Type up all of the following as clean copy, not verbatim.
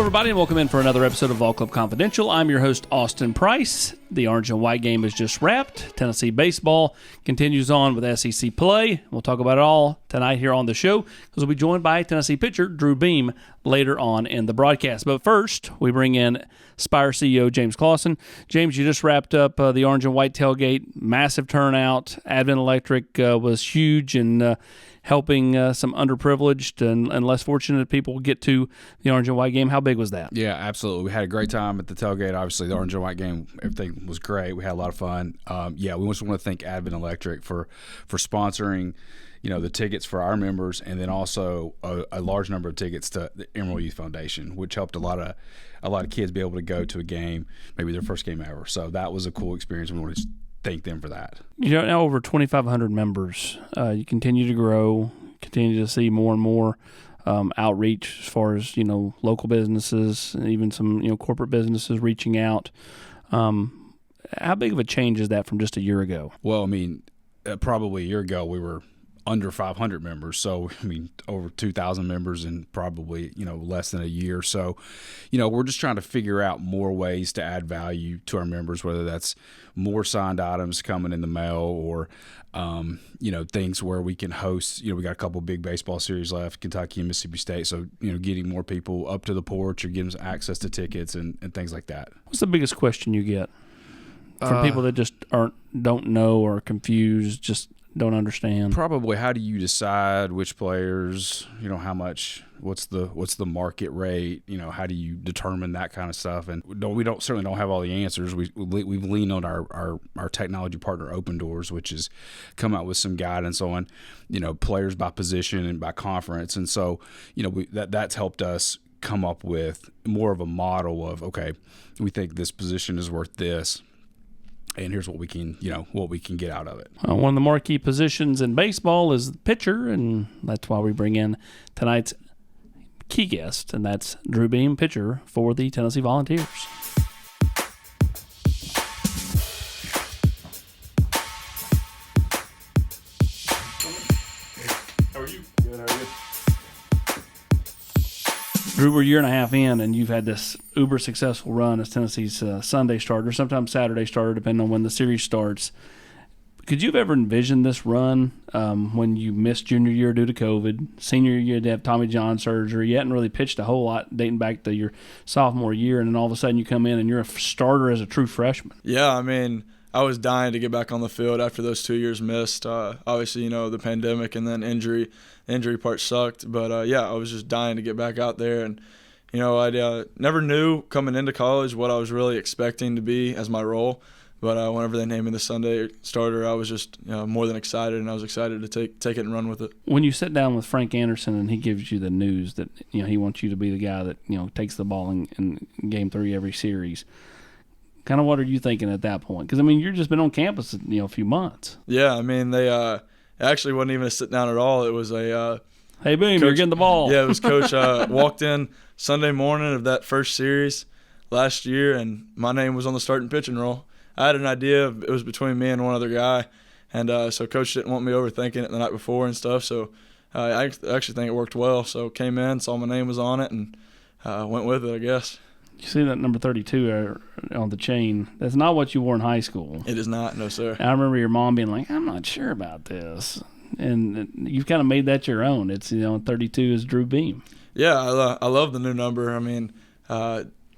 everybody, and welcome in for another episode of Vol Club Confidential. I'm your host, Austin Price. The orange and white game is just wrapped. Tennessee baseball continues on with SEC play. We'll talk about it all tonight here on the show, because we'll be joined by Tennessee pitcher Drew Beam later on in the broadcast. But first, we bring in Spire CEO James Clausen. James, you just wrapped up the orange and white tailgate. Massive turnout. Advent Electric was huge and helping some underprivileged and less fortunate people get to the orange and white game. How big was that? Yeah, absolutely. We had a great time at the tailgate. Obviously, the orange and white game, everything was great. We had a lot of fun. We just want to thank Advent Electric for sponsoring, the tickets for our members, and then also a large number of tickets to the Emerald Youth Foundation, which helped a lot of kids be able to go to a game, maybe their first game ever. So that was a cool experience. We want to thank them for that. Now over 2,500 members. You continue to grow, continue to see more and more outreach as far as local businesses and even some corporate businesses reaching out. How big of a change is that from just a year ago? Well, probably a year ago we were under 500 members. So, over 2,000 members in probably, less than a year. So, we're just trying to figure out more ways to add value to our members, whether that's more signed items coming in the mail or, things where we can host, we got a couple big baseball series left, Kentucky and Mississippi State. So, getting more people up to the porch or getting them access to tickets and things like that. What's the biggest question you get from people that just don't know or confused, just don't understand? Probably, how do you decide which players, how much, what's the market rate, how do you determine that kind of stuff? And we certainly don't have all the answers. We've leaned on our technology partner Open Doors, which has come out with some guidance on, players by position and by conference. And so, that's helped us come up with more of a model of, okay, we think this position is worth this, and here's what we can, get out of it. One of the marquee positions in baseball is the pitcher, and that's why we bring in tonight's key guest, and that's Drew Beam, pitcher for the Tennessee Volunteers. How are you? Good, how are you? Drew, we're a year and a half in, and you've had this uber successful run as Tennessee's Sunday starter, sometimes Saturday starter, depending on when the series starts. Could you have ever envisioned this run when you missed junior year due to COVID? Senior year, you had to have Tommy John surgery. You hadn't really pitched a whole lot dating back to your sophomore year, and then all of a sudden you come in and you're a starter as a true freshman. Yeah, I was dying to get back on the field after those 2 years missed. Obviously, the pandemic and then injury part sucked. But, I was just dying to get back out there. And, I never knew coming into college what I was really expecting to be as my role. But whenever they named me the Sunday starter, I was just more than excited, and I was excited to take it and run with it. When you sit down with Frank Anderson and he gives you the news that he wants you to be the guy that takes the ball in Game 3 every series, kind of what are you thinking at that point? Because, you've just been on campus a few months. Yeah, they actually wasn't even a sit down at all. It was a hey, Beam, you're getting the ball. Yeah, it was Coach walked in Sunday morning of that first series last year, and my name was on the starting pitching roll. I had an idea. It was between me and one other guy, and so Coach didn't want me overthinking it the night before and stuff, so I actually think it worked well. So came in, saw my name was on it, and went with it, I guess. You see that number 32 on the chain. That's not what you wore in high school. It is not, no, sir. I remember your mom being like, I'm not sure about this. And you've kind of made that your own. It's, 32 is Drew Beam. Yeah, I love the new number.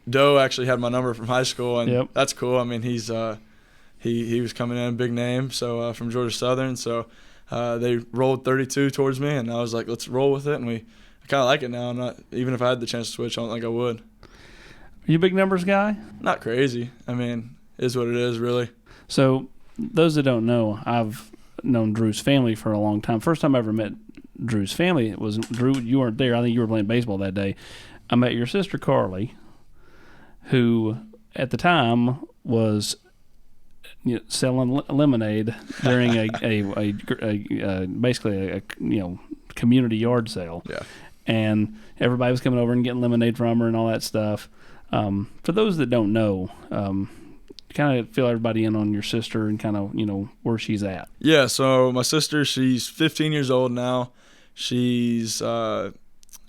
Doe actually had my number from high school, and That's cool. He's he was coming in big name, so from Georgia Southern. So they rolled 32 towards me, and I was like, let's roll with it. And I kind of like it now. Even if I had the chance to switch, I don't think I would. Are you a big numbers guy? Not crazy. Is what it is, really. So those that don't know, I've known Drew's family for a long time. First time I ever met Drew's family, it was Drew. You weren't there. I think you were playing baseball that day. I met your sister Carly, who at the time was selling lemonade during a basically a community yard sale. Yeah. And everybody was coming over and getting lemonade from her and all that stuff. For those that don't know, kind of fill everybody in on your sister and kind of, where she's at. Yeah, so my sister, she's 15 years old now. She's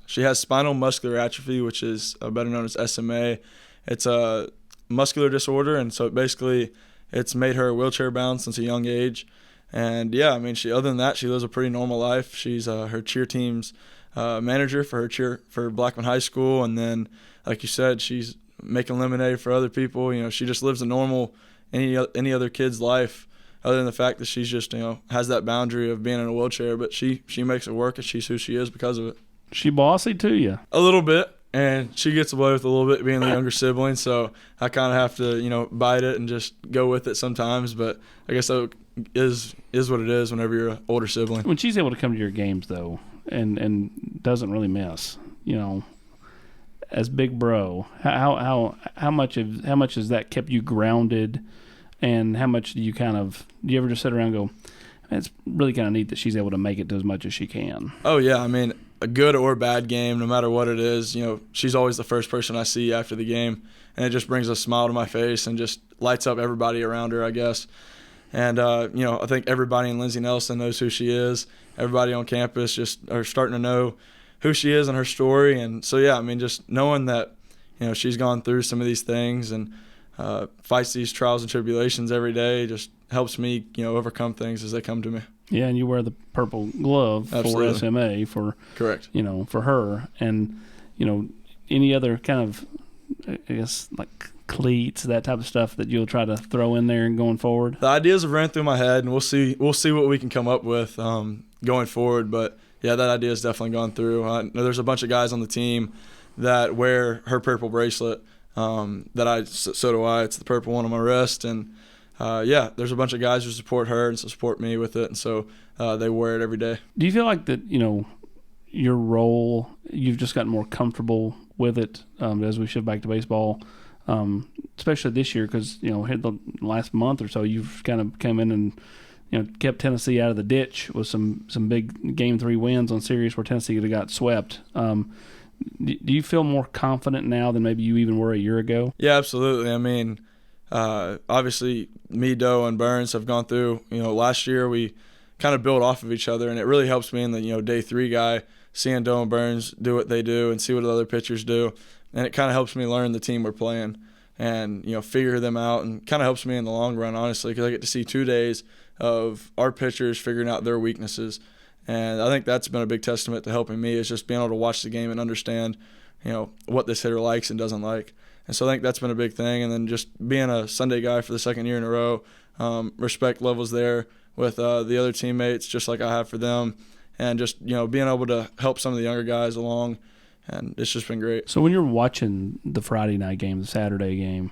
she has spinal muscular atrophy, which is better known as SMA. It's a muscular disorder, and so it's made her wheelchair bound since a young age. And yeah, I mean, other than that, she lives a pretty normal life. She's her cheer team's manager for her cheer for Blackman High School, and then, like you said, she's making lemonade for other people. You know, she just lives a normal any other kid's life, other than the fact that she's just, you know, has that boundary of being in a wheelchair. But she makes it work, and she's who she is because of it. She bossy to you? A little bit. And she gets away with a little bit being the younger sibling, so I kind of have to, you know, bite it and just go with it sometimes. But I guess that is what it is whenever you're an older sibling. When she's able to come to your games, though, and doesn't really miss, you know, as big bro, how much has that kept you grounded, and how much do you ever just sit around and go, man, it's really kind of neat that she's able to make it to as much as she can? Oh yeah, I mean, a good or bad game, no matter what it is, you know, she's always the first person I see after the game, and it just brings a smile to my face and just lights up everybody around her, I guess. And, you know, I think everybody in Lindsey Nelson knows who she is. Everybody on campus just are starting to know who she is and her story. And so, yeah, I mean, just knowing that, you know, she's gone through some of these things and fights these trials and tribulations every day just helps me, you know, overcome things as they come to me. Yeah, and you wear the purple glove Absolutely. for SMA Correct. You know, for her, and you know, any other kind of, I guess, like cleats, that type of stuff that you'll try to throw in there and going forward. The ideas have ran through my head, and we'll see what we can come up with going forward. But yeah, that idea has definitely gone through. I know there's a bunch of guys on the team that wear her purple bracelet. So do I. It's the purple one on my wrist, and yeah, there's a bunch of guys who support her and support me with it, and so they wear it every day. Do you feel like that, you know, your role, you've just gotten more comfortable with it as we shift back to baseball, especially this year because, you know, the last month or so you've kind of come in and, you know, kept Tennessee out of the ditch with some big Game 3 wins on series where Tennessee could have got swept. Do you feel more confident now than maybe you even were a year ago? Yeah, absolutely. I mean, obviously, me, Doe, and Burns have gone through, you know, last year we kind of build off of each other, and it really helps me in the, you know, day 3 guy, seeing Doe and Burns do what they do and see what other pitchers do. And it kind of helps me learn the team we're playing and, you know, figure them out, and kind of helps me in the long run, honestly, because I get to see 2 days of our pitchers figuring out their weaknesses. And I think that's been a big testament to helping me, is just being able to watch the game and understand, you know, what this hitter likes and doesn't like. And so I think that's been a big thing. And then just being a Sunday guy for the second year in a row, respect levels there with the other teammates, just like I have for them. And just, you know, being able to help some of the younger guys along. And it's just been great. So when you're watching the Friday night game, the Saturday game,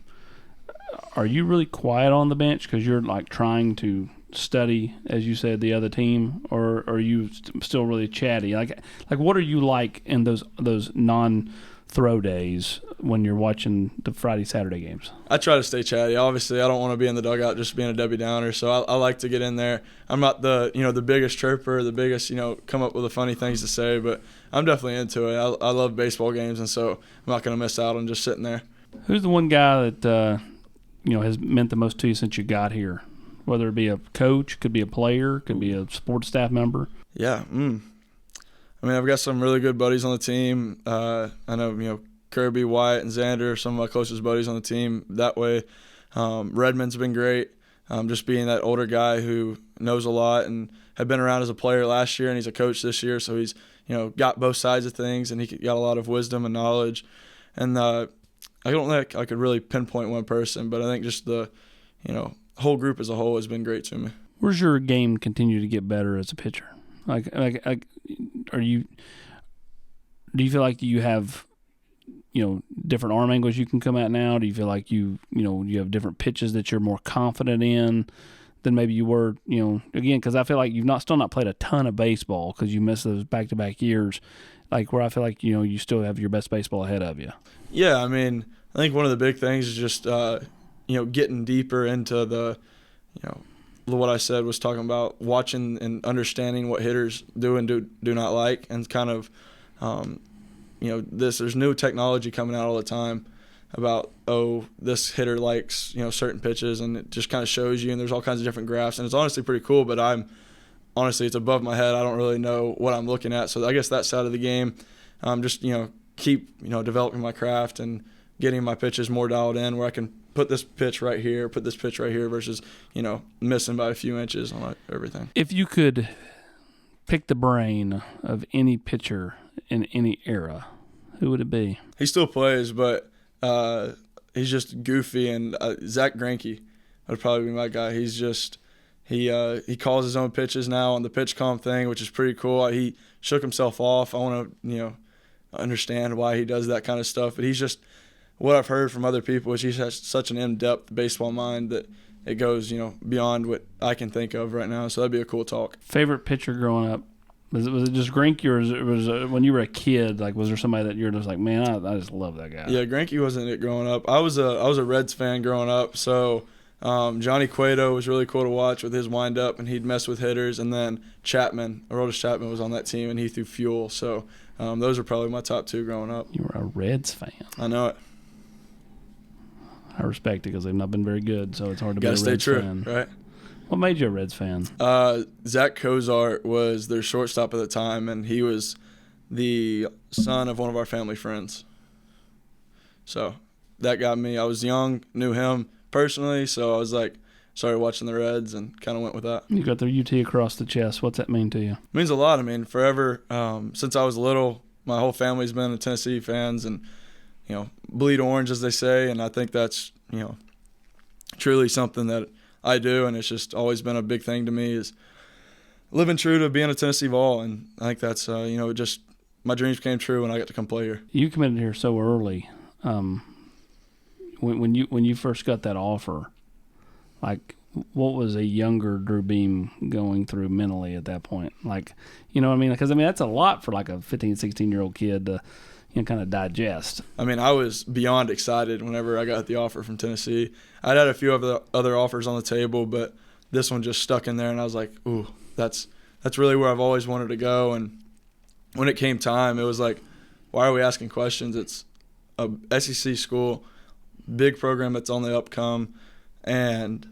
are you really quiet on the bench because you're, like, trying to study, as you said, the other team, or are you still really chatty? Like what are you like in those non-throw days when you're watching the Friday, Saturday games? I try to stay chatty. Obviously, I don't want to be in the dugout just being a Debbie Downer, so I like to get in there. I'm not the, you know, the biggest chirper, the biggest, you know, come up with the funny things to say, but I'm definitely into it. I love baseball games, and so I'm not going to miss out on just sitting there. Who's the one guy that you know, has meant the most to you since you got here? Whether it be a coach, could be a player, could be a sports staff member. Yeah. I mean, I've got some really good buddies on the team. I know, you know, Kirby, Wyatt, and Xander are some of my closest buddies on the team that way. Redmond's been great. Just being that older guy who knows a lot and had been around as a player last year, and he's a coach this year, so he's, you know, got both sides of things, and he got a lot of wisdom and knowledge. And I don't think I could really pinpoint one person, but I think just the, you know, whole group as a whole has been great to me. Where's your game continue to get better as a pitcher? Like, do you feel like you have, you know, different arm angles you can come at now? Do you feel like you have different pitches that you're more confident in than maybe you were, you know, again, because I feel like you've still not played a ton of baseball because you missed those back-to-back years, like where I feel like, you know, you still have your best baseball ahead of you. Yeah, I mean, I think one of the big things is just you know, getting deeper into the, you know, what I said was talking about watching and understanding what hitters do and do not like, and kind of, you know, there's new technology coming out all the time about, oh, this hitter likes, you know, certain pitches, and it just kind of shows you, and there's all kinds of different graphs, and it's honestly pretty cool, but honestly, it's above my head. I don't really know what I'm looking at, so I guess that side of the game just keep developing my craft and getting my pitches more dialed in, where I can put this pitch right here, versus missing by a few inches on everything. If you could pick the brain of any pitcher in any era, who would it be? He still plays, but he's just goofy, and Zach Greinke would probably be my guy. He's just he calls his own pitches now on the pitch comp thing, which is pretty cool. He shook himself off. I want to understand why he does that kind of stuff, but he's just, what I've heard from other people is he has such an in-depth baseball mind that it goes beyond what I can think of right now. So that'd be a cool talk. Favorite pitcher growing up? Was it just Greinke, or was it when you were a kid? Like, was there somebody that you're just like, man, I just love that guy? Yeah, Greinke wasn't it growing up. I was a Reds fan growing up, so Johnny Cueto was really cool to watch with his windup, and he'd mess with hitters. And then Aroldis Chapman was on that team, and he threw fuel. So those are probably my top two growing up. You were a Reds fan. I know it. I respect it because they've not been very good, so it's hard to be a Reds fan. Gotta stay true, fan. right? What made you a Reds fan? Zach Cozart was their shortstop at the time, and he was the son of one of our family friends. So that got me. I was young, knew him personally, so I was like, started watching the Reds and kind of went with that. You got the UT across the chest. What's that mean to you? It means a lot. I mean, forever, since I was little, my whole family's been Tennessee fans, and bleed orange, as they say, and I think that's truly something that I do, and it's just always been a big thing to me, is living true to being a Tennessee Vol, and I think that's just my dreams came true when I got to come play here. You committed here so early. When you first got that offer, like, what was a younger Drew Beam going through mentally at that point? Like, you know what I mean? Because that's a lot for like a 15, 16-year-old kid to kind of digest. I mean, I was beyond excited whenever I got the offer from Tennessee. I'd had a few of the other offers on the table, but this one just stuck in there, and I was like, ooh, that's really where I've always wanted to go. And when it came time, it was like, why are we asking questions? It's a SEC school, big program that's on the upcome, and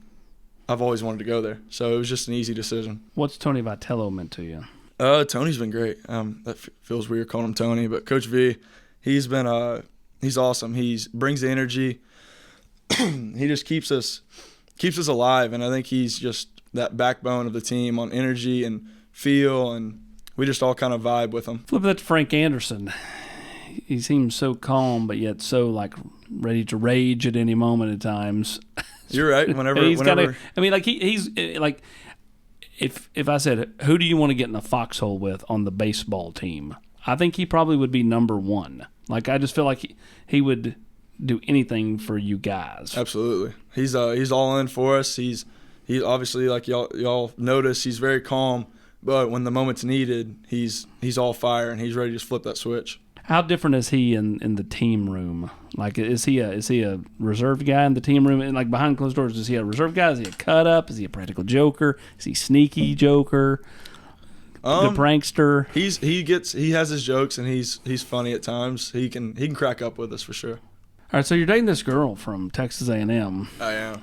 I've always wanted to go there. So it was just an easy decision. What's Tony Vitello meant to you? Tony's been great. That feels weird calling him Tony, but Coach V, he's awesome. He brings the energy. He just keeps us alive, and I think he's just that backbone of the team on energy and feel, and we just all kind of vibe with him. Flip that to Frank Anderson. He seems so calm, but yet so like ready to rage at any moment at times. You're right. Whenever he's like. If I said, who do you want to get in a foxhole with on the baseball team, I think he probably would be number one. Like, I just feel like he would do anything for you guys. Absolutely. He's all in for us. He's obviously, like y'all notice, he's very calm, but when the moment's needed, he's all fire, and he's ready to just flip that switch. How different is he in the team room? Like, is he a reserved guy in the team room? And like behind closed doors, is he a reserved guy? Is he a cut up? Is he a practical joker? Is he sneaky joker? The prankster? He has his jokes, and he's funny at times. He can crack up with us for sure. All right, so you're dating this girl from Texas A&M. I am.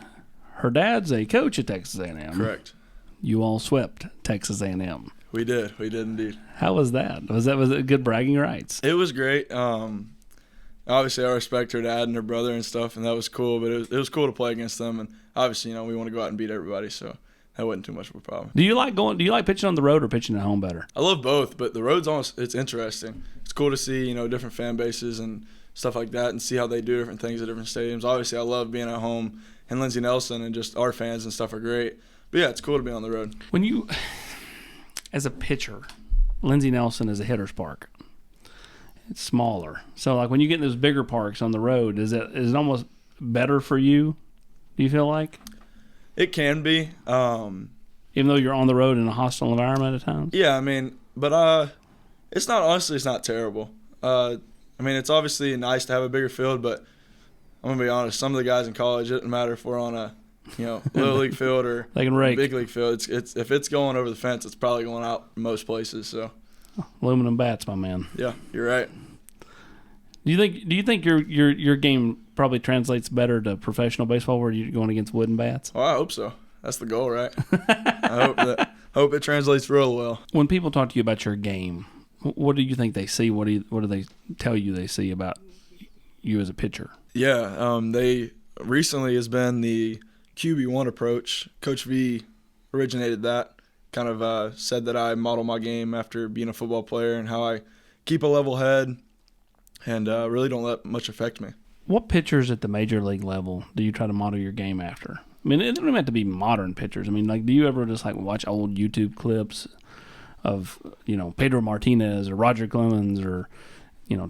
Her dad's a coach at Texas A&M. Correct. You all swept Texas A&M. We did indeed. How was that? Was it good bragging rights? It was great. Obviously, I respect her dad and her brother and stuff, and that was cool. But it was cool to play against them, and obviously, we want to go out and beat everybody, so that wasn't too much of a problem. Do you like pitching on the road or pitching at home better? I love both, but the road's it's interesting. It's cool to see different fan bases and stuff like that, and see how they do different things at different stadiums. Obviously, I love being at home, and Lindsey Nelson and just our fans and stuff are great. But yeah, it's cool to be on the road. When you, as a pitcher, Lindsey Nelson is a hitter's park. It's smaller. So, like, when you get in those bigger parks on the road, is it almost better for you, do you feel like? It can be. Even though you're on the road in a hostile environment at times? Yeah, but it's not terrible. It's obviously nice to have a bigger field, but I'm going to be honest, some of the guys in college, it doesn't matter if we're on a little league field or they can rake. Big league field. It's if it's going over the fence, it's probably going out most places. So, aluminum bats, my man. Yeah, you're right. Do you think your game probably translates better to professional baseball where you're going against wooden bats? Oh, I hope so. That's the goal, right? I hope it translates real well. When people talk to you about your game, What do you think they see? What do they tell you they see about you as a pitcher? Yeah, they recently has been the QB1 approach. Coach V originated that. Kind of said that I model my game after being a football player and how I keep a level head and really don't let much affect me. What pitchers at the major league level do you try to model your game after? I mean, it doesn't even have to be modern pitchers. I mean, like, do you ever just like watch old YouTube clips of, Pedro Martinez or Roger Clemens or,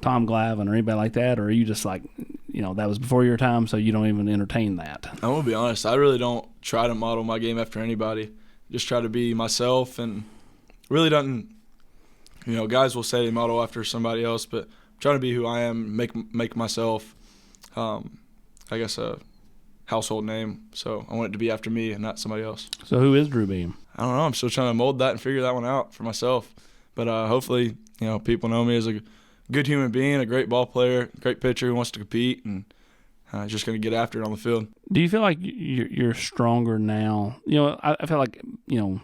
Tom Glavine or anybody like that? Or are you just like, that was before your time, so you don't even entertain that? I'm going to be honest. I really don't try to model my game after anybody. Just try to be myself, and really doesn't, guys will say they model after somebody else, but I'm trying to be who I am, make myself, I guess, a household name. So I want it to be after me and not somebody else. So who is Drew Beam? I don't know. I'm still trying to mold that and figure that one out for myself. But hopefully, people know me as a good human being, a great ball player, great pitcher who wants to compete, and just going to get after it on the field. Do you feel like you're stronger now? I feel like, you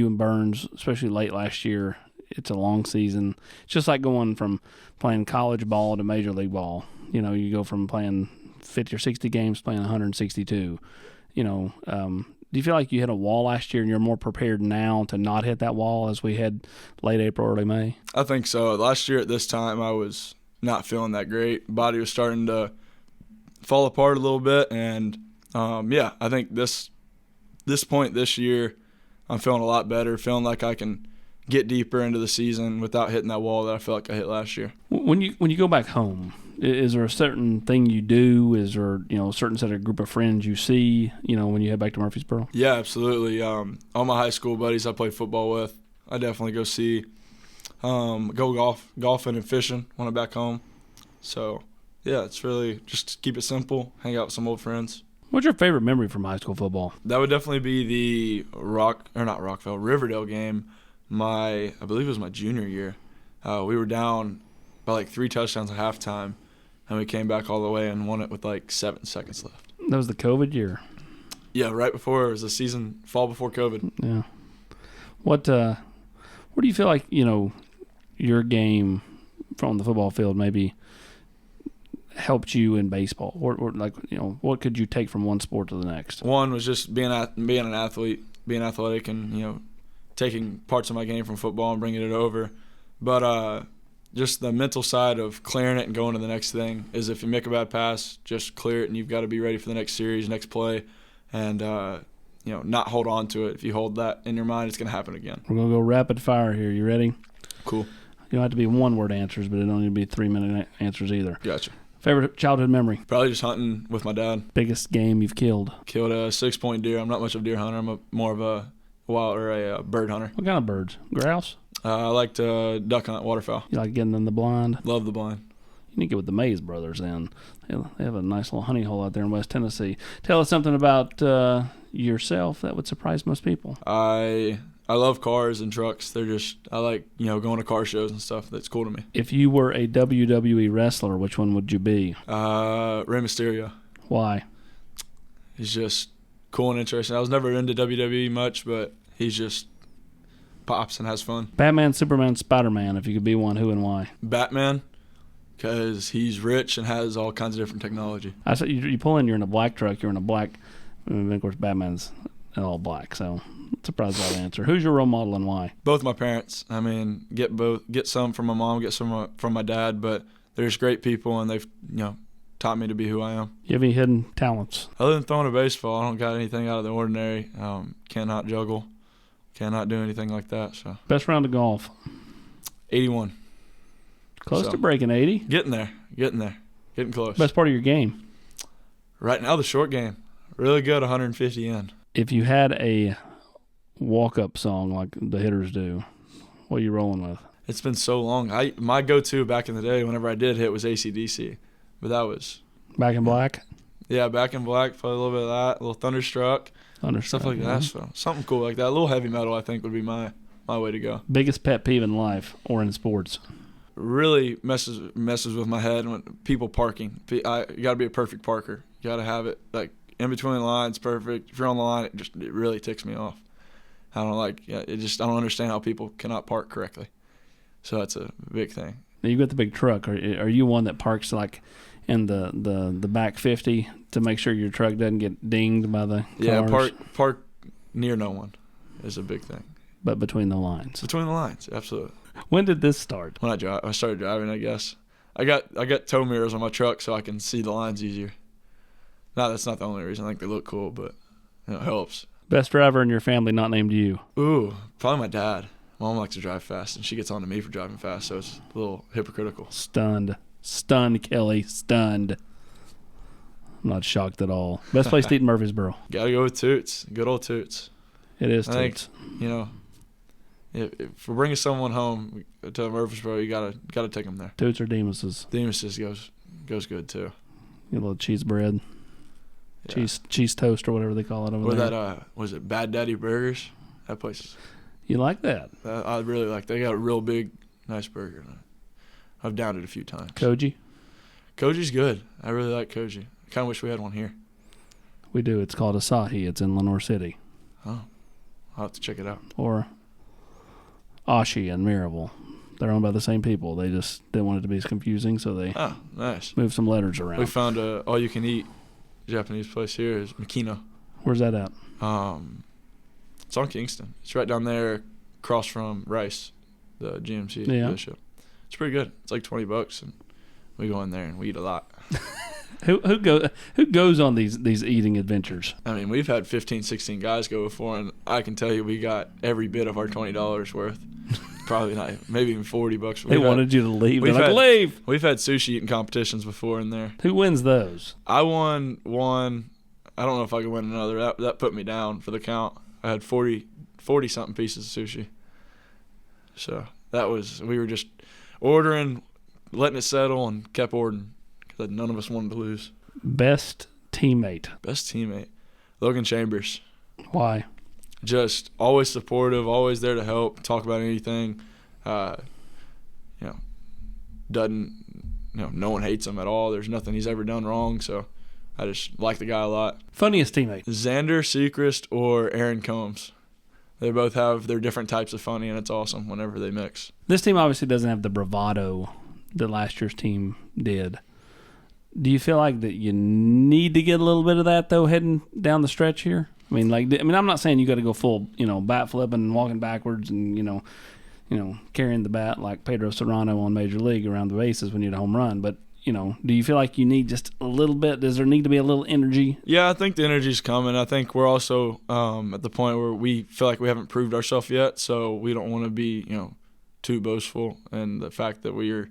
and Burns, especially late last year, it's a long season. It's just like going from playing college ball to major league ball. You go from playing 50 or 60 games playing 162. Do you feel like you hit a wall last year and you're more prepared now to not hit that wall as we had late April, early May? I think so. Last year at this time, I was not feeling that great. Body was starting to fall apart a little bit, and I think this point this year, I'm feeling a lot better, feeling like I can get deeper into the season without hitting that wall that I felt like I hit last year. When you go back home, is there a certain thing you do? Is there a certain set of group of friends you see when you head back to Murfreesboro? Yeah, absolutely. All my high school buddies I played football with, I definitely go see, go golfing and fishing when I'm back home. So yeah, it's really just keep it simple, hang out with some old friends. What's your favorite memory from high school football? That would definitely be the Riverdale game. I believe it was my junior year. We were down by like 3 touchdowns at halftime, and we came back all the way and won it with like 7 seconds left. That was the COVID year. Yeah, right before it was the season, fall before COVID. Yeah. Where do you feel like your game from the football field maybe helped you in baseball? Or what could you take from one sport to the next? One was just being an athlete, being athletic, and taking parts of my game from football and bringing it over. But just the mental side of clearing it and going to the next thing is if you make a bad pass, just clear it, and you've got to be ready for the next series, next play, and not hold on to it. If you hold that in your mind, it's going to happen again. We're going to go rapid fire here. You ready? Cool. You don't have to be one-word answers, but it don't need to be 3-minute answers either. Gotcha. Favorite childhood memory? Probably just hunting with my dad. Biggest game you've killed? Killed a 6-point deer. I'm not much of a deer hunter. I'm more of a bird hunter. What kind of birds? Grouse? I like to duck hunt, waterfowl. You like getting in the blind? Love the blind. You need to get with the Mays brothers then. They have a nice little honey hole out there in West Tennessee. Tell us something about yourself that would surprise most people. I love cars and trucks. I like, going to car shows and stuff. That's cool to me. If you were a WWE wrestler, which one would you be? Rey Mysterio. Why? He's just cool and interesting. I was never into WWE much, but he's just pops and has fun. Batman, Superman, Spider-Man, if you could be one, who and why? Batman, because he's rich and has all kinds of different technology. I said you pull in, you're in a black truck, you're in a black, and of course Batman's all black, so surprised by the answer. Who's your role model and why? Both my parents. I mean, get some from my mom, get some from my dad, but they're just great people, and they've taught me to be who I am. You have any hidden talents? Other than throwing a baseball, I don't got anything out of the ordinary. Cannot juggle, cannot do anything like that. So best round of golf? 81. Close to breaking 80. Getting there, getting close. Best part of your game? Right now, the short game. Really good, 150 in. If you had a walk-up song like the hitters do, what are you rolling with? It's been so long. My go-to back in the day, whenever I did hit, was AC/DC. But that was Back in Black? Yeah, Back in Black, play a little bit of that, a little Thunderstruck, stuff like that. So something cool like that. A little heavy metal, I think, would be my way to go. Biggest pet peeve in life or in sports? Really messes with my head when people parking. You got to be a perfect parker. You got to have it like in between the lines, perfect. If you're on the line, it really ticks me off. I don't understand how people cannot park correctly. So that's a big thing. Now you got the big truck. Are you one that parks like in the back 50 to make sure your truck doesn't get dinged by the cars? Yeah, park near no one is a big thing. But between the lines. Between the lines, absolutely. When did this start? When I started driving, I guess. I got tow mirrors on my truck so I can see the lines easier. No, that's not the only reason. I think they look cool, but it helps. Best driver in your family not named you? Ooh, probably my dad. Mom likes to drive fast, and she gets on to me for driving fast, so it's a little hypocritical. Stunned, Kelly, stunned. I'm not shocked at all. Best place to eat in Murfreesboro? Got to go with Toots. Good old Toots. It is Toots. I think, if we're bringing someone home to Murfreesboro, you gotta take them there. Toots or Demos's? Demos's goes good too. Get a little cheese bread, Yeah. cheese toast or whatever they call it over or there. that was it Bad Daddy Burgers? That place. You like that? I really like. They got a real big, nice burger. I've downed it a few times. Koji? Koji's good. I really like Koji. I kind of wish we had one here. We do. It's called Asahi. It's in Lenore City. Oh, I'll have to check it out. Or Ashi and Mirabel. They're owned by the same people. They just didn't want it to be as confusing, so they nice. moved some letters around. We found a all-you-can-eat Japanese place here is Makino. Where's that at? It's on Kingston. It's right down there, across from Rice, the GMC dealership. It's pretty good. It's like $20, and we go in there and we eat a lot. Who goes on these eating adventures? I mean, we've had 15, 16 guys go before, and I can tell you we got every bit of our $20 worth. Probably not, maybe even $40. They wanted you to leave. They're like, leave. We've had sushi eating competitions before in there. Who wins those? I won one. I don't know if I could win another. That put me down for the count. I had 40-something pieces of sushi. So we were just ordering, letting it settle, and kept ordering because none of us wanted to lose. Best teammate? Logan Chambers. Why? Just always supportive, always there to help, talk about anything. No one hates him at all. There's nothing he's ever done wrong, so I just like the guy a lot. Funniest teammate? Xander Sechrist or Aaron Combs. They both have their different types of funny, and it's awesome whenever they mix. This team obviously doesn't have the bravado that last year's team did. Do you feel like that you need to get a little bit of that, though, heading down the stretch here? I mean, I'm not saying you got to go full, bat flipping and walking backwards and, carrying the bat like Pedro Serrano on Major League around the bases when you hit a home run. But, do you feel like you need just a little bit? Does there need to be a little energy? Yeah, I think the energy's coming. I think we're also at the point where we feel like we haven't proved ourselves yet, so we don't want to be, too boastful. And the fact that we're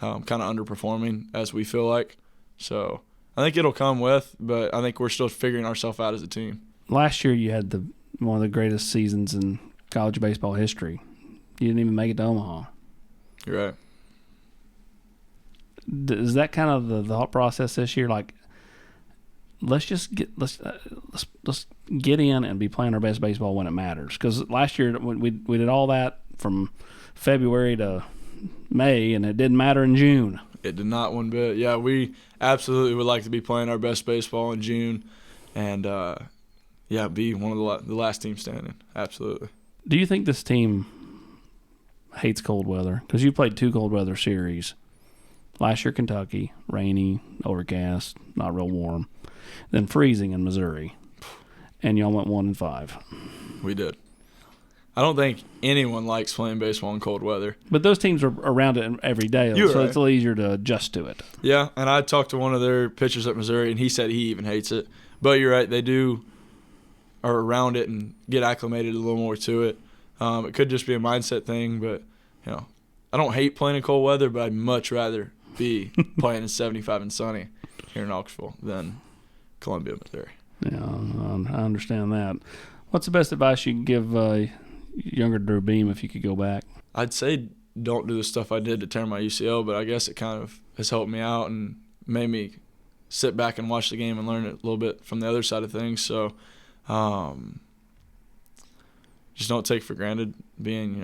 kind of underperforming as we feel like. So I think it'll come but I think we're still figuring ourselves out as a team. Last year you had one of the greatest seasons in college baseball history. You didn't even make it to Omaha. You're right. Is that kind of the thought process this year? Like, let's get in and be playing our best baseball when it matters. Because last year we did all that from February to May, and it didn't matter in June. It did not one bit. Yeah, we absolutely would like to be playing our best baseball in June, and be one of the last team standing. Absolutely. Do you think this team hates cold weather? Because you played 2 cold weather series. Last year, Kentucky, rainy, overcast, not real warm. Then freezing in Missouri. And y'all went 1-5. We did. I don't think anyone likes playing baseball in cold weather. But those teams are around it every day, so right. It's a little easier to adjust to it. Yeah, and I talked to one of their pitchers at Missouri, and he said he even hates it. But you're right, they are around it and get acclimated a little more to it. It could just be a mindset thing, but I don't hate playing in cold weather, but I'd much rather be playing in 75 and sunny here in Knoxville than Columbia, Missouri. Yeah, I understand that. What's the best advice you can give younger Drew Beam if you could go back? I'd say don't do the stuff I did to tear my UCL, but I guess it kind of has helped me out and made me sit back and watch the game and learn it a little bit from the other side of things. So just don't take for granted being,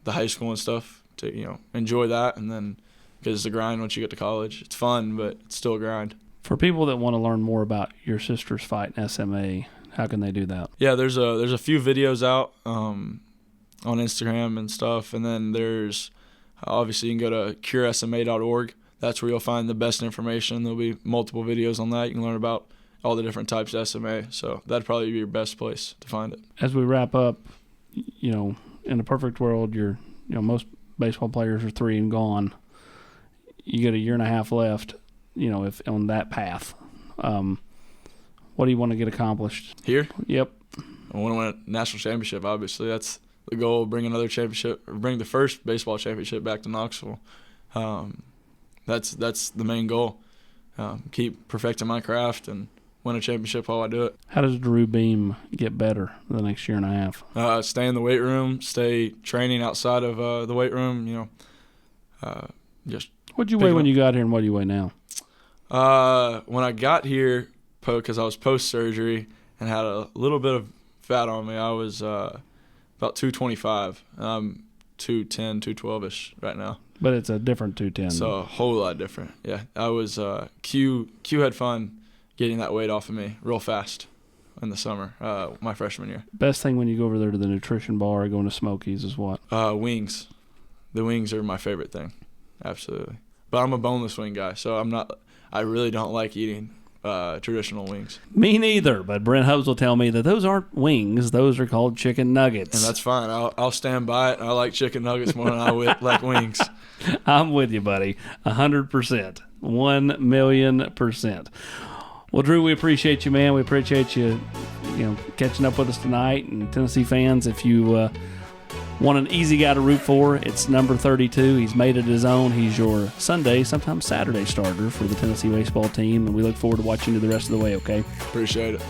the high school and stuff. To enjoy that, and then because it's a grind once you get to college. It's fun, but it's still a grind. For people that want to learn more about your sister's fight in SMA, how can they do that? Yeah, there's a few videos out. Instagram and stuff. And then there's obviously you can go to curesma.org. That's where you'll find the best information. There'll be multiple videos on that. You can learn about all the different types of SMA. So that'd probably be your best place to find it. As we wrap up, in a perfect world, most baseball players are 3 and gone. You got a year and a half left, if on that path. What do you want to get accomplished? Here? Yep. I want to win a national championship, obviously. That's the goal, bring another championship, or bring the first baseball championship back to Knoxville. That's the main goal. Keep perfecting my craft and win a championship while I do it. How does Drew Beam get better the next year and a half? Stay in the weight room, stay training outside of the weight room, just. What'd you weigh when you got here and what do you weigh now? When I got here, because I was post-surgery and had a little bit of fat on me, I was about 225. I'm 210, 212-ish right now. But it's a different 210. So a whole lot different, yeah. I was Q had fun getting that weight off of me real fast in the summer, my freshman year. Best thing when you go over there to the nutrition bar or going to Smokies is what? Wings. The wings are my favorite thing, absolutely. But I'm a boneless wing guy, so I really don't like eating traditional wings. Me neither, but Brent Hubbs will tell me that those aren't wings. Those are called chicken nuggets. And that's fine. I'll stand by it. I like chicken nuggets more than I like wings. I'm with you, buddy. 100%. 1,000,000%. Well, Drew, we appreciate you, man. We appreciate you, catching up with us tonight. And Tennessee fans, if you want an easy guy to root for, it's number 32. He's made it his own. He's your Sunday, sometimes Saturday starter for the Tennessee baseball team, and we look forward to watching you the rest of the way, okay? Appreciate it.